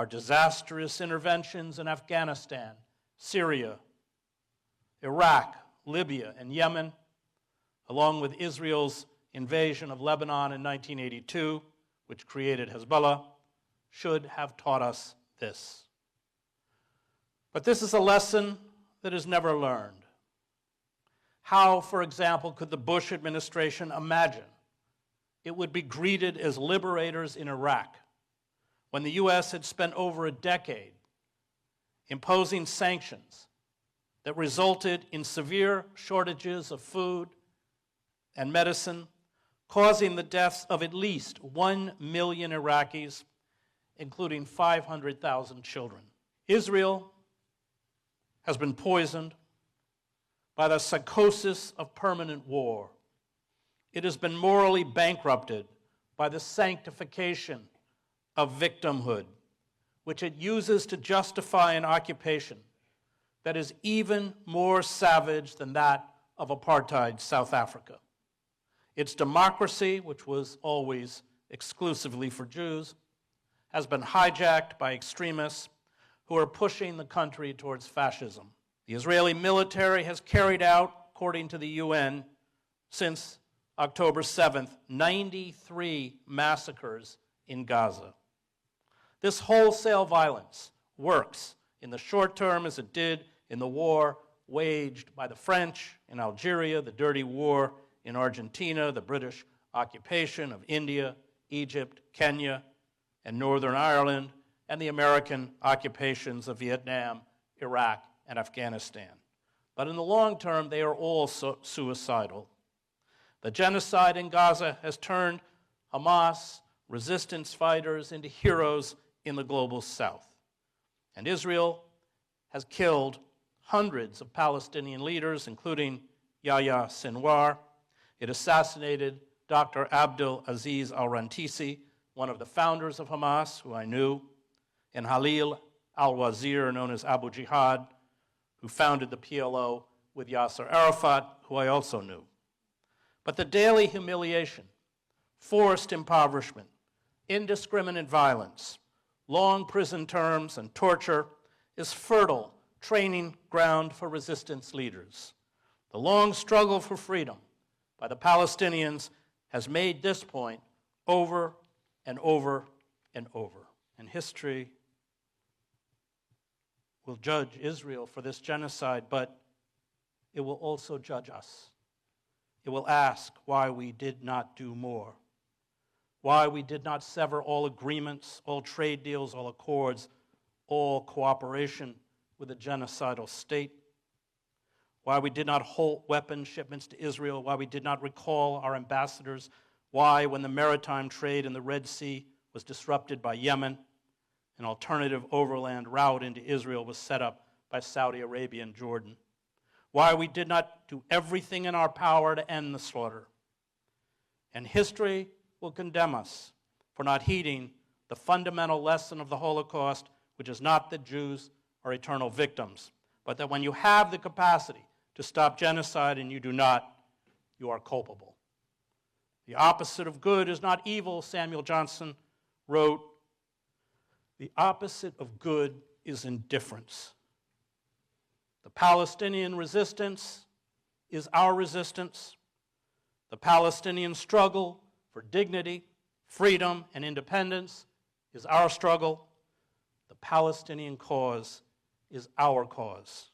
our disastrous interventions in Afghanistan, Syria, Iraq, Libya, and Yemen, along with Israel's invasion of Lebanon in 1982, which created Hezbollah, should have taught us this. But this is a lesson that is never learned. How, for example, could the Bush administration imagine it would be greeted as liberators in Iraq when the U.S. had spent over a decade imposing sanctions that resulted in severe shortages of food and medicine, causing the deaths of at least 1 million Iraqis, including 500,000 children? Israel has been poisoned by the psychosis of permanent war. It has been morally bankrupted by the sanctification of victimhood, which it uses to justify an occupation that is even more savage than that of apartheid South Africa. Its democracy, which was always exclusively for Jews, has been hijacked by extremists who are pushing the country towards fascism. The Israeli military has carried out, according to the UN, since October 7th, 93 massacres in Gaza. This wholesale violence works in the short term as it did in the war waged by the French in Algeria, the dirty war in Argentina, the British occupation of India, Egypt, Kenya, and Northern Ireland, and the American occupations of Vietnam, Iraq, and Afghanistan. But in the long term, they are all suicidal. The genocide in Gaza has turned Hamas resistance fighters into heroes in the global south. And Israel has killed hundreds of Palestinian leaders, including Yahya Sinwar. It assassinated Dr. Abdul Aziz al-Rantisi, one of the founders of Hamas, who I knew, and Halil al-Wazir, known as Abu Jihad, who founded the PLO with Yasser Arafat, who I also knew. But the daily humiliation, forced impoverishment, indiscriminate violence, long prison terms, and torture is fertile training ground for resistance leaders. The long struggle for freedom by the Palestinians has made this point over and over and over. And history will judge Israel for this genocide, but it will also judge us. It will ask why we did not do more, why we did not sever all agreements, all trade deals, all accords, all cooperation with a genocidal state, why we did not halt weapon shipments to Israel, why we did not recall our ambassadors, why, when the maritime trade in the Red Sea was disrupted by Yemen, an alternative overland route into Israel was set up by Saudi Arabia and Jordan, why we did not do everything in our power to end the slaughter. And history will condemn us for not heeding the fundamental lesson of the Holocaust, which is not that Jews are eternal victims, but that when you have the capacity to stop genocide and you do not, you are culpable. The opposite of good is not evil, Samuel Johnson wrote. The opposite of good is indifference. The Palestinian resistance is our resistance. The Palestinian struggle for dignity, freedom, and independence is our struggle. The Palestinian cause is our cause.